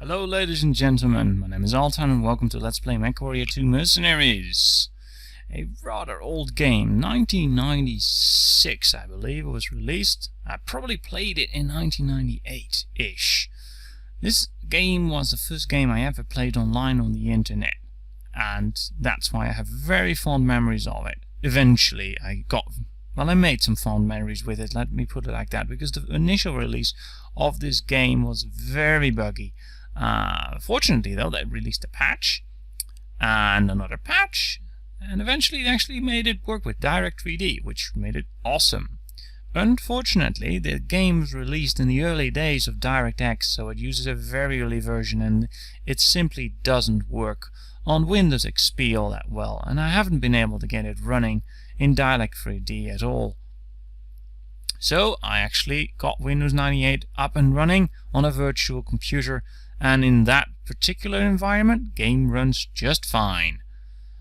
Hello ladies and gentlemen, my name is Altan and welcome to Let's Play Mechwarrior 2 Mercenaries. A rather old game, 1996 I believe it was released. I probably played it in 1998-ish. This game was the first game I ever played online on the internet, and that's why I have very fond memories of it. Eventually I made some fond memories with it, let me put it like that, because the initial release of this game was very buggy. Fortunately though, they released a patch and another patch, and eventually they actually made it work with Direct 3D, which made it awesome. Unfortunately, the game was released in the early days of DirectX, so it uses a very early version and it simply doesn't work on Windows XP all that well, and I haven't been able to get it running in Direct 3D at all. So I actually got Windows 98 up and running on a virtual computer, and in that particular environment, game runs just fine.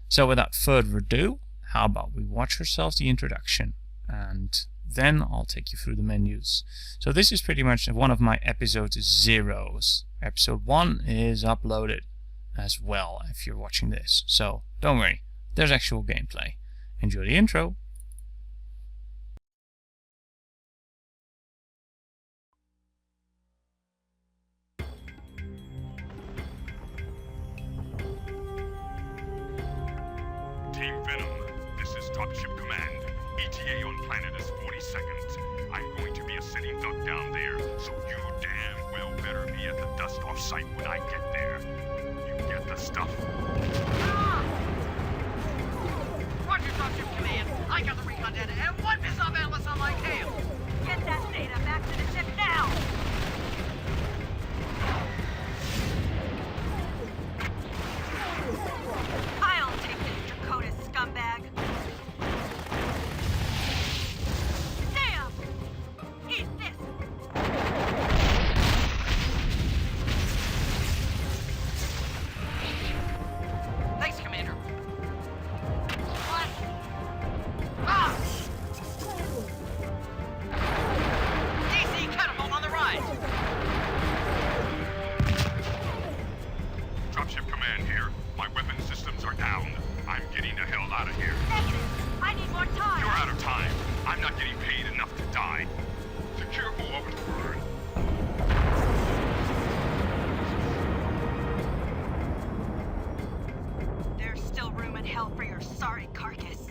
So without further ado, how about we watch ourselves the introduction, and then I'll take you through the menus. So this is pretty much one of my episode zeros. Episode 1 is uploaded as well if you're watching this, so don't worry, there's actual gameplay. Enjoy the intro. Team Venom, this is Top Ship Command. ETA on planet is 40 seconds. I'm going to be a sitting duck down there, so you damn well better be at the dust-off site when I get there. You get the stuff? Roger, Top Ship Command. I got the recon data and one missile analyst on my tail. Get that data back to the ship now! I'll take this Draconis scumbag. Damn! Eat this! Thanks, Commander. What? Ah! DC catapult on the rise! Dropship Command here. My weapon systems are down. I'm getting the hell out of here. Negative! I need more time! You're out of time. I'm not getting paid enough to die. Secure beloved word. There's still room in hell for your sorry carcass.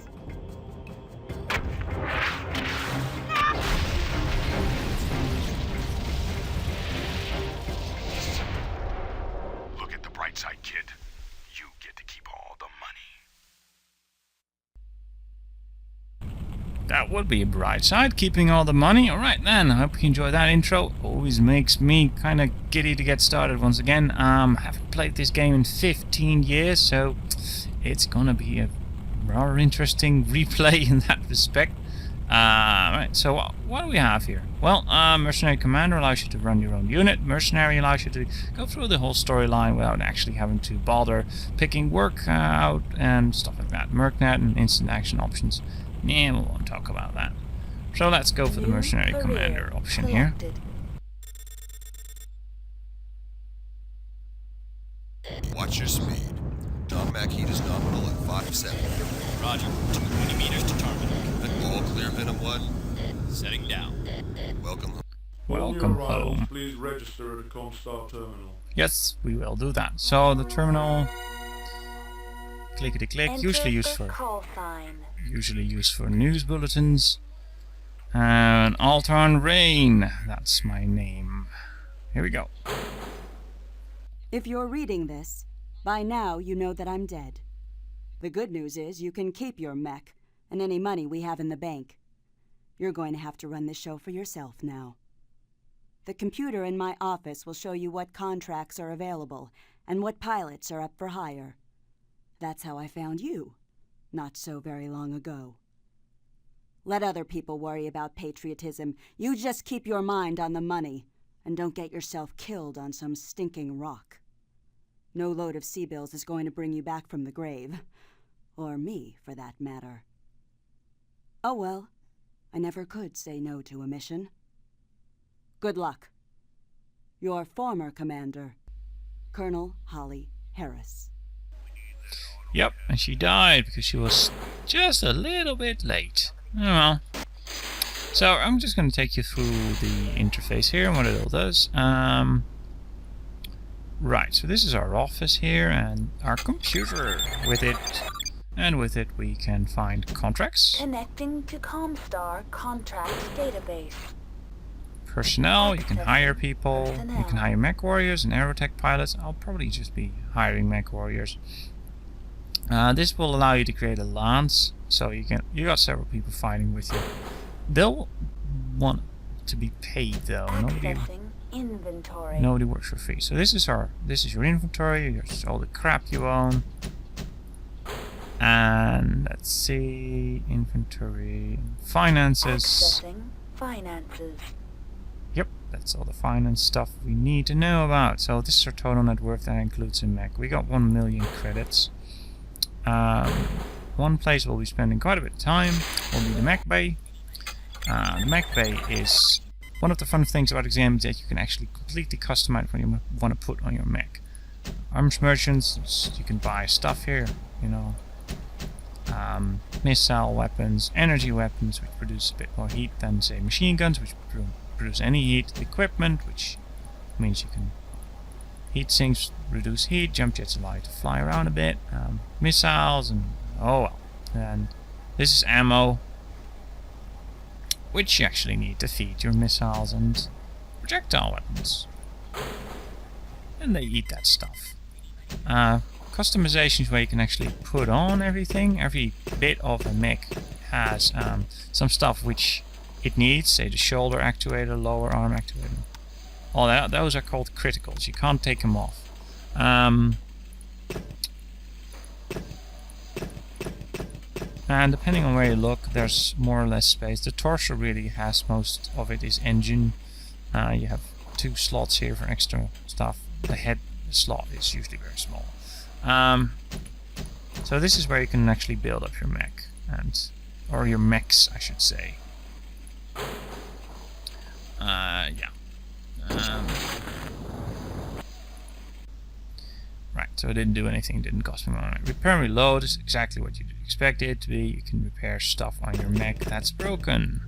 Look at the bright side, kid. You get to keep all the money. That would be a bright side, keeping all the money. Alright then, I hope you enjoyed that intro. Always makes me kind of giddy to get started once again. I haven't played this game in 15 years, so it's gonna be a rather interesting replay in that respect. Right, so what do we have here? Well, Mercenary Commander allows you to run your own unit. Mercenary allows you to go through the whole storyline without actually having to bother picking work out and stuff like that. Mercnet and instant action options. Yeah, we won't talk about that. So let's go for the Mercenary Commander option here. Watch your speed. Tom Mac heat is nominal at 5-7. Roger. 220 meters to target. All clear, Venom 1. Setting down. Welcome home. Welcome home. Please register at the Comstar terminal. Yes, we will do that. So the terminal, clickety click, usually used for news bulletins. And Altarn Rain, that's my name. Here we go. If you're reading this, by now you know that I'm dead. The good news is you can keep your mech and any money we have in the bank. You're going to have to run this show for yourself now. The computer in my office will show you what contracts are available and what pilots are up for hire. That's how I found you, not so very long ago. Let other people worry about patriotism. You just keep your mind on the money and don't get yourself killed on some stinking rock. No load of C-bills is going to bring you back from the grave. Or me, for that matter. Oh well, I never could say no to a mission. Good luck. Your former commander, Colonel Holly Harris. Yep, and she died because she was just a little bit late. Oh well. So I'm just going to take you through the interface here and what it all does. Right, so this is our office here and our computer with it. And with it we can find contracts. Connecting to Comstar contract database. Personnel, you can hire people. You can hire Mechwarriors and Aerotech pilots. I'll probably just be hiring Mechwarriors. This will allow you to create a lance, so you got several people fighting with you. They'll want to be paid though. Nobody works for free. So this is your inventory. Here's all the crap you own. And let's see, inventory, finances. Accessing finances. Yep, that's all the finance stuff we need to know about. So this is our total net worth that includes a mech. We got 1 million credits. One place we'll be spending quite a bit of time will be the mech bay. The mech bay is one of the fun things about Exam is that you can actually completely customize what you want to put on your mech. Arms merchants, you can buy stuff here, you know. Missile weapons, energy weapons, which produce a bit more heat than, say, machine guns, which produce any heat. Equipment, which means you can heat sinks, reduce heat. Jump jets allow you to fly around a bit. Missiles, and oh well. And this is ammo, which you actually need to feed your missiles and projectile weapons. And they eat that stuff. Customizations where you can actually put on everything. Every bit of a mech has some stuff which it needs, say the shoulder actuator, lower arm actuator. All that, those are called criticals. You can't take them off. And depending on where you look, there's more or less space. The torso really has most of it is engine. You have 2 slots here for extra stuff. The head slot is usually very small. So this is where you can actually build up your mech, or your mechs, I should say. Yeah. Right, so it didn't do anything, didn't cost me money. Repair and reload is exactly what you'd expect it to be. You can repair stuff on your mech that's broken.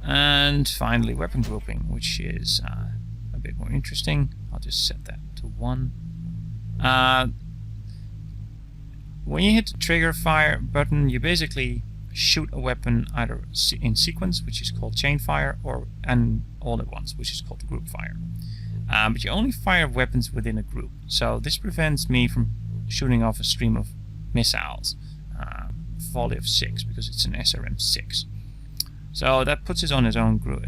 And finally, weapon grouping, which is a bit more interesting. I'll just set that to 1. When you hit the trigger fire button, you basically shoot a weapon either in sequence, which is called chain fire, and all at once, which is called group fire. But you only fire weapons within a group, so this prevents me from shooting off a stream of missiles, volley of 6, because it's an SRM-6. So that puts it on its own group,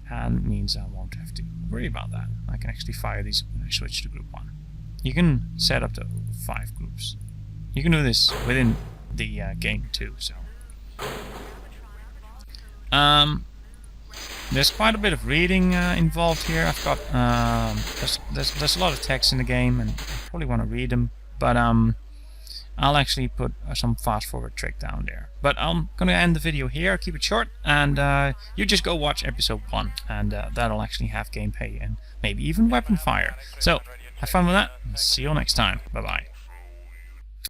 and means I won't have to worry about that. I can actually fire these when I switch to group 1. You can set up to 5 groups. You can do this within the game too. So there's quite a bit of reading involved here. I've got there's a lot of text in the game, and I probably want to read them. But I'll actually put some fast forward trick down there. But I'm gonna end the video here. Keep it short, and you just go watch episode 1, and that'll actually have gameplay and maybe even weapon fire. So have fun with that, and see you all next time. Bye bye.